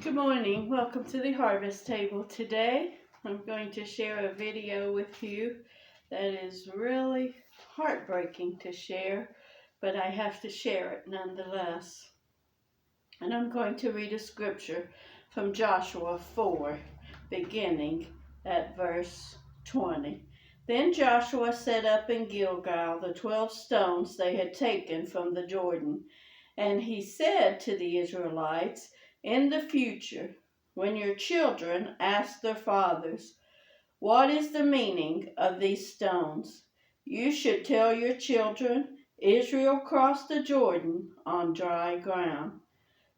Good morning. Welcome to the Harvest Table. Today I'm going to share a video with you that is really heartbreaking to share, but I have to share it nonetheless. And I'm going to read a scripture from Joshua 4, beginning at verse 20. Then Joshua set up in Gilgal the 12 stones they had taken from the Jordan, and he said to the Israelites, "In the future, when your children ask their fathers, 'What is the meaning of these stones?' you should tell your children, 'Israel crossed the Jordan on dry ground.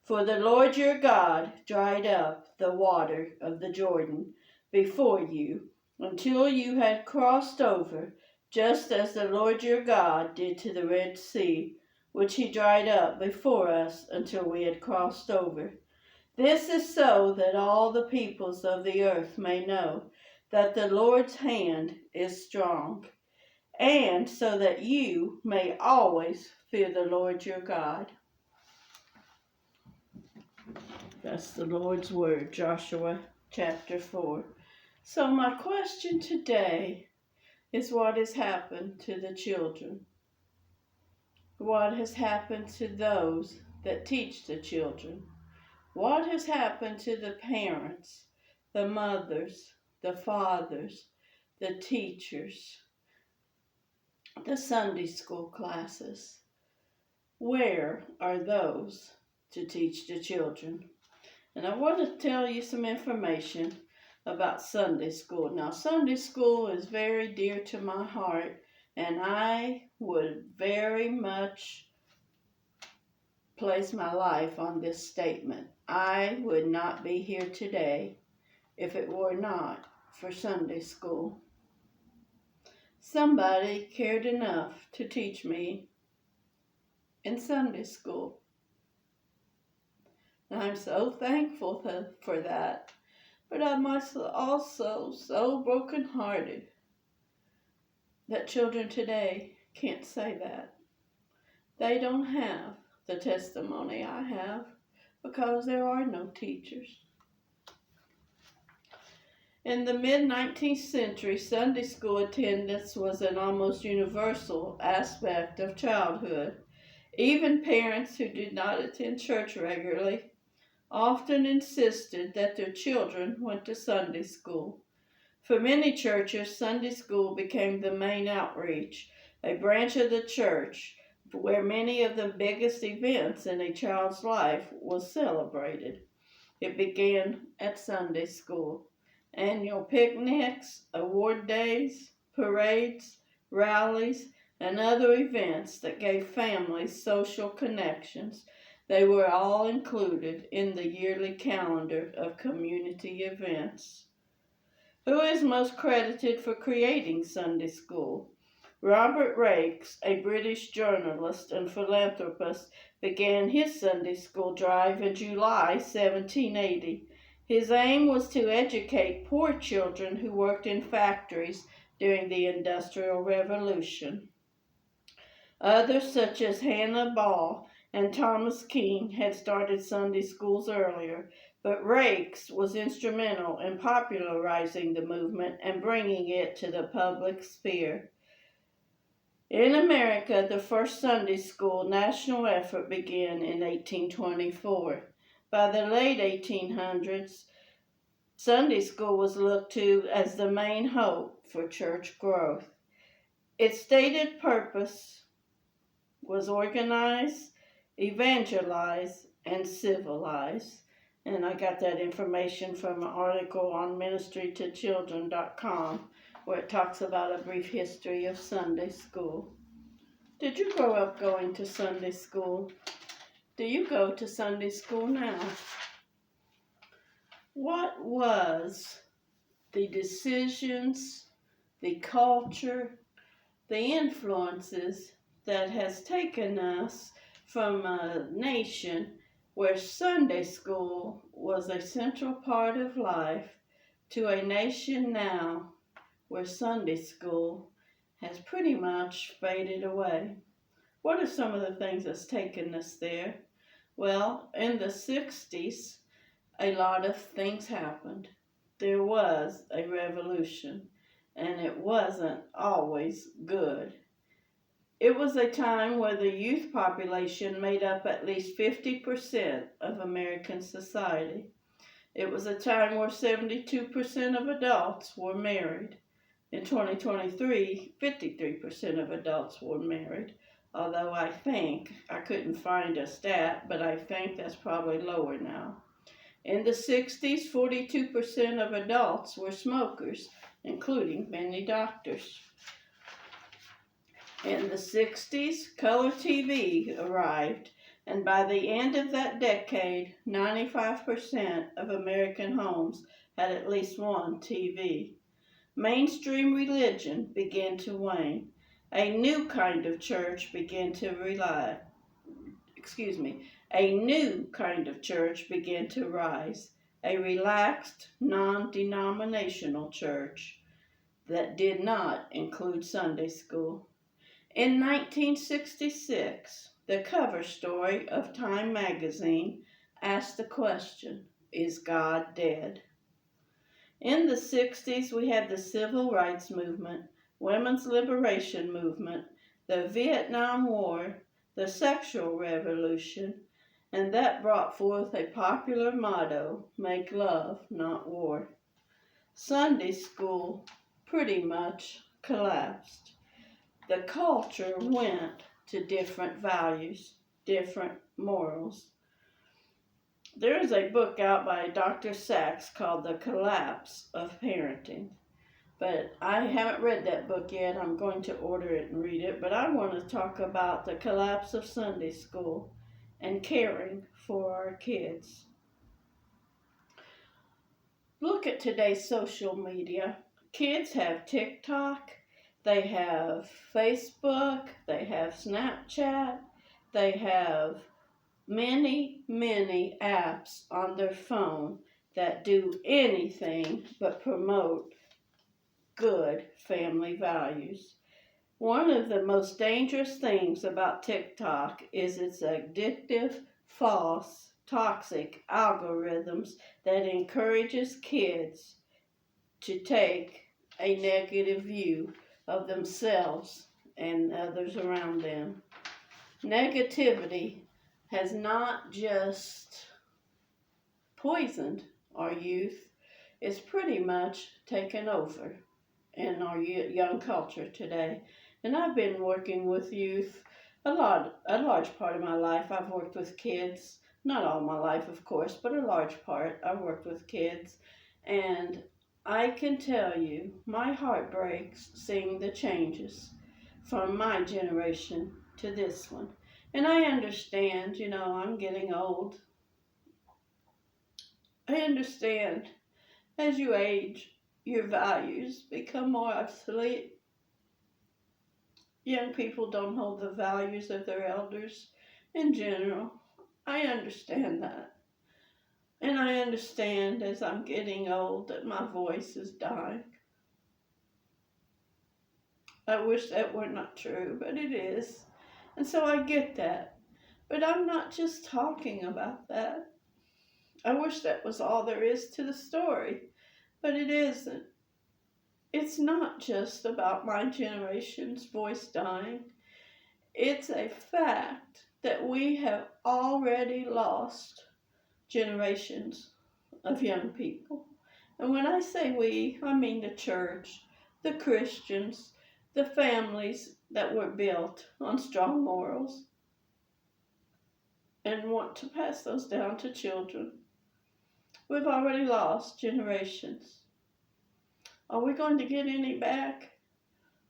For the Lord your God dried up the water of the Jordan before you until you had crossed over, just as the Lord your God did to the Red Sea, which he dried up before us until we had crossed over. This is so that all the peoples of the earth may know that the Lord's hand is strong, and so that you may always fear the Lord your God." That's the Lord's word, Joshua chapter 4. So my question today is, what has happened to the children? What has happened to those that teach the children? What has happened to the parents, the mothers, the fathers, the teachers, the Sunday school classes? Where are those to teach the children? And I want to tell you some information about Sunday school. Now, Sunday school is very dear to my heart, and I would very much place my life on this statement. I would not be here today if it were not for Sunday school. Somebody cared enough to teach me in Sunday school. And I'm so thankful for that. But I'm also so brokenhearted that children today can't say that. They don't have the testimony I have because there are no teachers. In the mid-19th century, Sunday school attendance was an almost universal aspect of childhood. Even parents who did not attend church regularly often insisted that their children went to Sunday school. For many churches, Sunday school became the main outreach, a branch of the church where many of the biggest events in a child's life was celebrated. It began at Sunday school. Annual picnics, award days, parades, rallies, and other events that gave families social connections. They were all included in the yearly calendar of community events. Who is most credited for creating Sunday school? Robert Raikes, a British journalist and philanthropist, began his Sunday school drive in July 1780. His aim was to educate poor children who worked in factories during the Industrial Revolution. Others, such as Hannah Ball and Thomas Keene, had started Sunday schools earlier, but Raikes was instrumental in popularizing the movement and bringing it to the public sphere. In America, the first Sunday school national effort began in 1824. By the late 1800s, Sunday school was looked to as the main hope for church growth. Its stated purpose was organize, evangelize, and civilize. And I got that information from an article on ministrytochildren.com where it talks about a brief history of Sunday school. Did you grow up going to Sunday school? Do you go to Sunday school now? What was the decisions, the culture, the influences that has taken us from a nation where Sunday school was a central part of life to a nation now where Sunday school has pretty much faded away? What are some of the things that's taken us there? Well, in the 60s, a lot of things happened. There was a revolution, and it wasn't always good. It was a time where the youth population made up at least 50% of American society. It was a time where 72% of adults were married. In 2023, 53% of adults were married. Although I couldn't find a stat, but I think that's probably lower now. In the 60s, 42% of adults were smokers, including many doctors. In the 60s, color TV arrived, and by the end of that decade, 95% of American homes had at least one TV. Mainstream religion began to wane. A new kind of church began to a new kind of church began to rise. A relaxed, non-denominational church that did not include Sunday school. In 1966, the cover story of Time magazine asked the question, "Is God dead?" In the 60s, we had the Civil Rights Movement, Women's Liberation Movement, the Vietnam War, the Sexual Revolution, and that brought forth a popular motto, "Make love, not war." Sunday school pretty much collapsed. The culture went to different values, different morals. There is a book out by Dr. Sachs called The Collapse of Parenting. But I haven't read that book yet. I'm going to order it and read it. But I want to talk about the collapse of Sunday school and caring for our kids. Look at today's social media. Kids have TikTok, they have Facebook, they have Snapchat, they have many, many apps on their phone that do anything but promote good family values. One of the most dangerous things about TikTok is its addictive, false, toxic algorithms that encourages kids to take a negative view of themselves and others around them. Negativity has not just poisoned our youth, it's pretty much taken over in our young culture today. And I've been working with youth a large part of my life. I've worked with kids, not all my life, of course, but a large part. I've worked with kids, and I can tell you, my heart breaks seeing the changes from my generation to this one. And I understand, I'm getting old. I understand as you age, your values become more obsolete. Young people don't hold the values of their elders in general. I understand that. And I understand as I'm getting old that my voice is dying. I wish that were not true, but it is. And so I get that. But I'm not just talking about that. I wish that was all there is to the story, but it isn't. It's not just about my generation's voice dying. It's a fact that we have already lost generations of young people. And when I say we, I mean the church, the Christians, the families that were built on strong morals and want to pass those down to children. We've already lost generations. Are we going to get any back?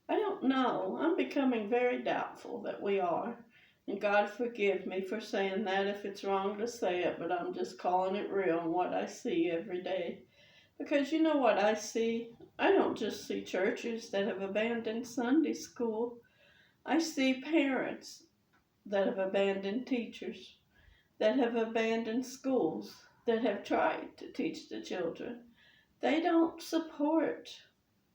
I don't know. I'm becoming very doubtful that we are. And God forgive me for saying that if it's wrong to say it, but I'm just calling it real and what I see every day. Because you know what I see? I don't just see churches that have abandoned Sunday school. I see parents that have abandoned teachers, that have abandoned schools, that have tried to teach the children. They don't support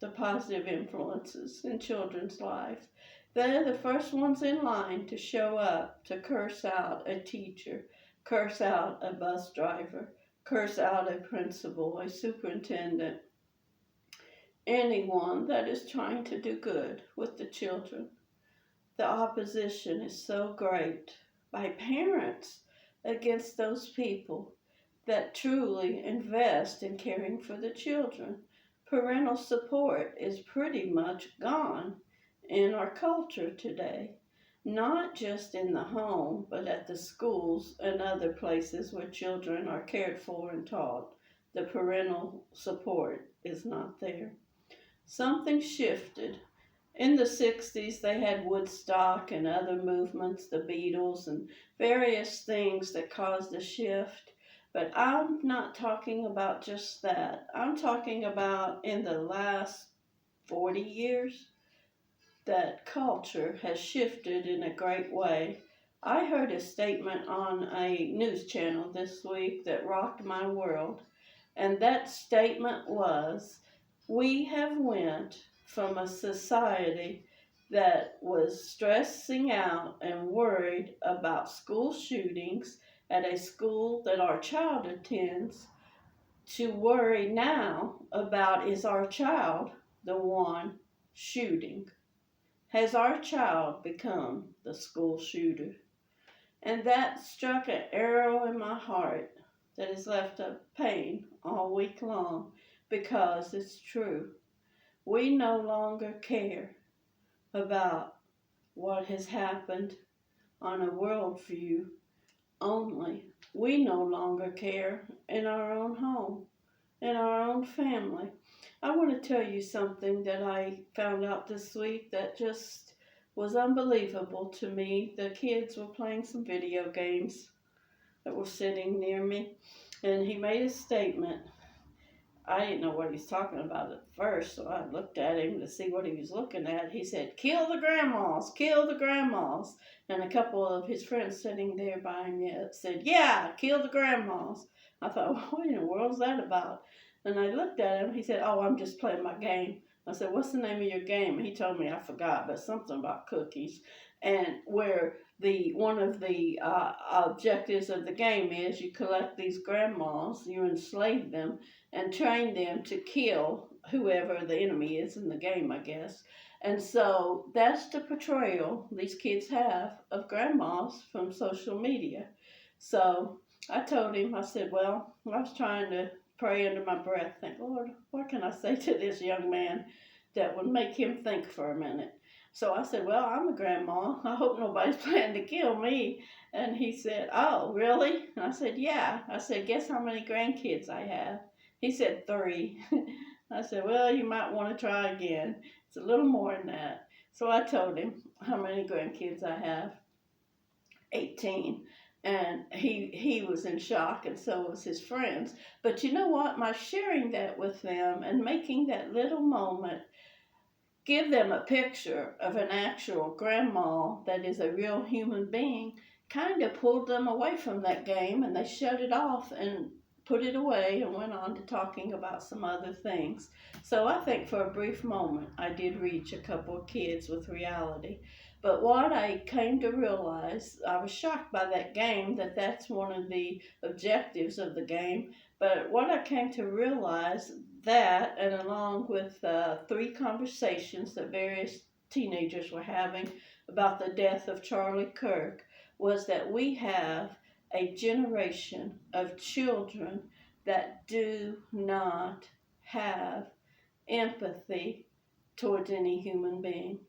the positive influences in children's life. They're the first ones in line to show up to curse out a teacher, curse out a bus driver, curse out a principal, a superintendent, anyone that is trying to do good with the children. The opposition is so great by parents against those people that truly invest in caring for the children. Parental support is pretty much gone in our culture today, not just in the home, but at the schools and other places where children are cared for and taught. The parental support is not there. Something shifted. In the 60s, they had Woodstock and other movements, the Beatles, and various things that caused a shift. But I'm not talking about just that. I'm talking about in the last 40 years that culture has shifted in a great way. I heard a statement on a news channel this week that rocked my world, and that statement was, we have went from a society that was stressing out and worried about school shootings at a school that our child attends to worry now about, is our child the one shooting? Has our child become the school shooter? And that struck an arrow in my heart that has left a pain all week long, because it's true. We no longer care about what has happened on a worldview only. We no longer care in our own home, in our own family. I want to tell you something that I found out this week that just was unbelievable to me. The kids were playing some video games that were sitting near me, and he made a statement. I didn't know what he was talking about at first, so I looked at him to see what he was looking at. He said, "Kill the grandmas, kill the grandmas." And a couple of his friends sitting there by him said, "Yeah, kill the grandmas." I thought, well, what in the world is that about? And I looked at him. He said, "Oh, I'm just playing my game." I said, "What's the name of your game?" He told me, I forgot, but something about cookies. And where one of the objectives of the game is you collect these grandmas, you enslave them, and train them to kill whoever the enemy is in the game, I guess. And so that's the portrayal these kids have of grandmas from social media. So I told him, I said, well, I was trying to pray under my breath, think, Lord, what can I say to this young man that would make him think for a minute? So I said, well, I'm a grandma. I hope nobody's planning to kill me. And he said, oh, really? And I said, yeah. I said, guess how many grandkids I have? He said 3. I said, well, you might want to try again. It's a little more than that. So I told him how many grandkids I have. 18. And he was in shock, and so was his friends. But you know what? My sharing that with them and making that little moment give them a picture of an actual grandma that is a real human being kind of pulled them away from that game, and they shut it off and put it away and went on to talking about some other things. So I think for a brief moment I did reach a couple of kids with reality. But what I came to realize, I was shocked by that game, that's one of the objectives of the game. But what I came to realize, that, and along with 3 conversations that various teenagers were having about the death of Charlie Kirk, was that we have a generation of children that do not have empathy towards any human being.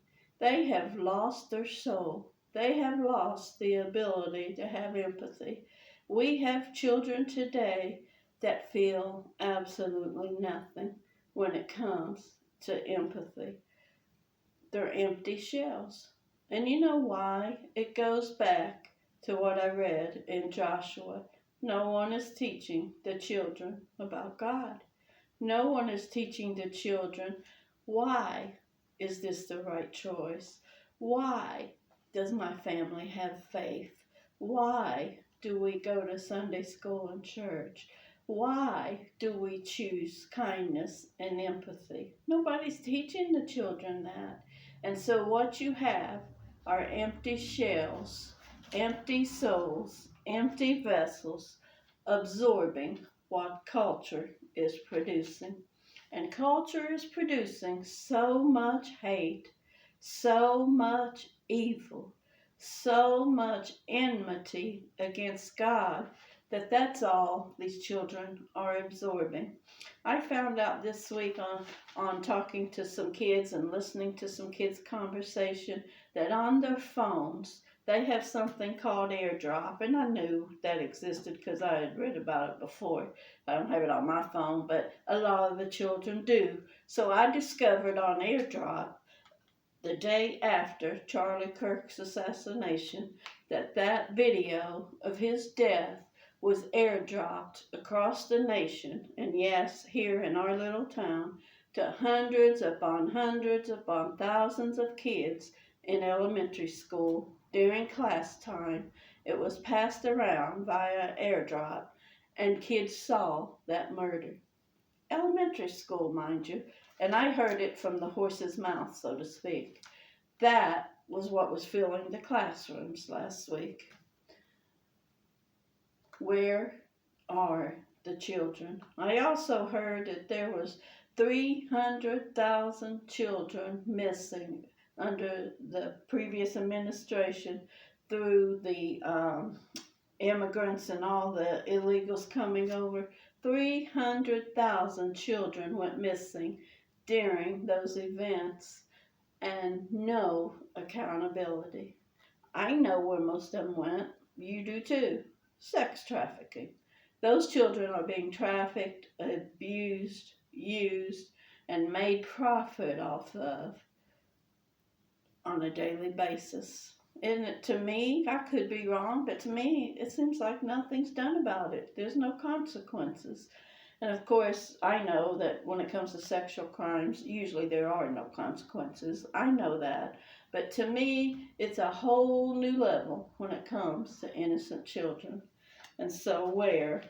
They have lost their soul. They have lost the ability to have empathy. We have children today that feel absolutely nothing when it comes to empathy. They're empty shells. And you know why? It goes back to what I read in Joshua. No one is teaching the children about God. No one is teaching the children, why is this the right choice? Why does my family have faith? Why do we go to Sunday school and church? Why do we choose kindness and empathy? Nobody's teaching the children that. And so what you have are empty shells, empty souls, empty vessels, absorbing what culture is producing. And culture is producing so much hate, so much evil, so much enmity against God that that's all these children are absorbing. I found out this week on talking to some kids and listening to some kids' conversation that on their phones they have something called AirDrop, and I knew that existed because I had read about it before. I don't have it on my phone, but a lot of the children do. So I discovered on AirDrop the day after Charlie Kirk's assassination that that video of his death was airdropped across the nation, and yes, here in our little town, to hundreds upon thousands of kids in elementary school during class time. It was passed around via airdrop, and kids saw that murder. Elementary school, mind you, and I heard it from the horse's mouth, so to speak. That was what was filling the classrooms last week. Where are the children? I also heard that there was 300,000 children missing under the previous administration through the immigrants and all the illegals coming over. 300,000 children went missing during those events, and no accountability. I know where most of them went. You do too. Sex trafficking. Those children are being trafficked, abused, used, and made profit off of on a daily basis. And to me, I could be wrong, but to me, it seems like nothing's done about it. There's no consequences. And of course, I know that when it comes to sexual crimes, usually there are no consequences. I know that. But to me, it's a whole new level when it comes to innocent children. And so, where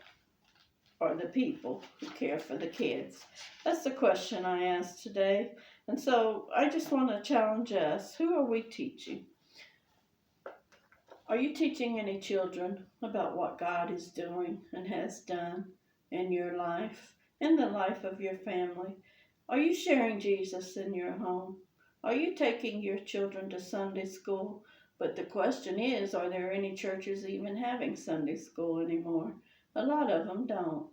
are the people who care for the kids? That's the question I asked today. And so, I just want to challenge us. Who are we teaching? Are you teaching any children about what God is doing and has done in your life, in the life of your family? Are you sharing Jesus in your home? Are you taking your children to Sunday school? But the question is, are there any churches even having Sunday school anymore? A lot of them don't.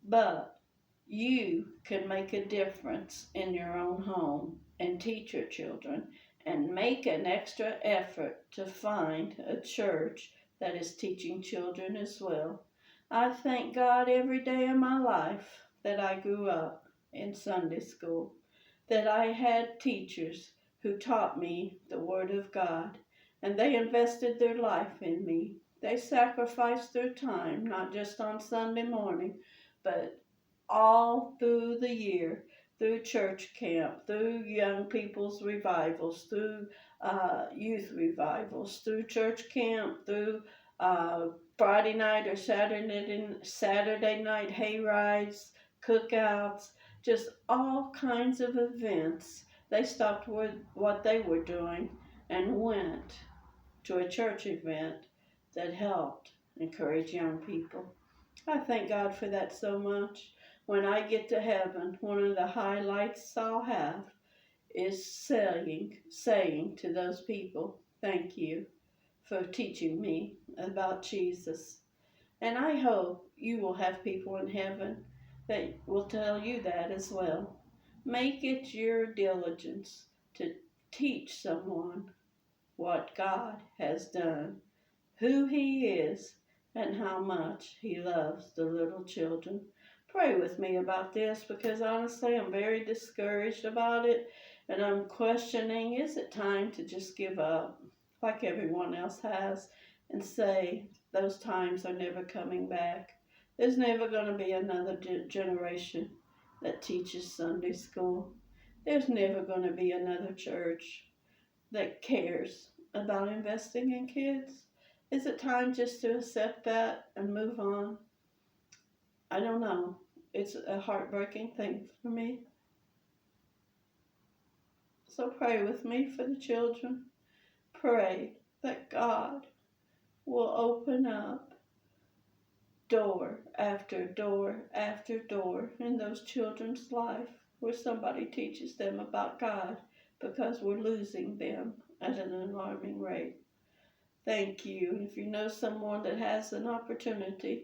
But you can make a difference in your own home and teach your children and make an extra effort to find a church that is teaching children as well. I thank God every day of my life that I grew up in Sunday school, that I had teachers who taught me the Word of God, and they invested their life in me. They sacrificed their time, not just on Sunday morning, but all through the year, through church camp, through young people's revivals, through youth revivals, through church camp, through Friday night or Saturday night hay rides, cookouts, just all kinds of events. They stopped with what they were doing and went to a church event that helped encourage young people. I thank God for that so much. When I get to heaven, one of the highlights I'll have is saying to those people, thank you for teaching me about Jesus. And I hope you will have people in heaven that will tell you that as well. Make it your diligence to teach someone what God has done, who He is, and how much He loves the little children. Pray with me about this because honestly I'm very discouraged about it, and I'm questioning, is it time to just give up like everyone else has and say those times are never coming back? There's never going to be another generation that teaches Sunday school. There's never going to be another church that cares about investing in kids. Is it time just to accept that and move on? I don't know. It's a heartbreaking thing for me. So pray with me for the children. Pray that God will open up door after door after door in those children's life where somebody teaches them about God, because we're losing them at an alarming rate. Thank you. And if you know someone that has an opportunity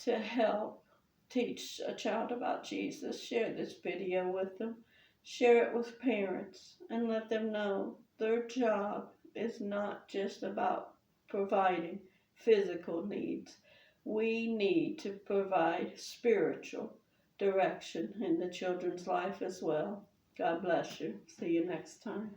to help teach a child about Jesus, share this video with them. Share it with parents and let them know their job is not just about providing physical needs. We need to provide spiritual direction in the children's life as well. God bless you. See you next time.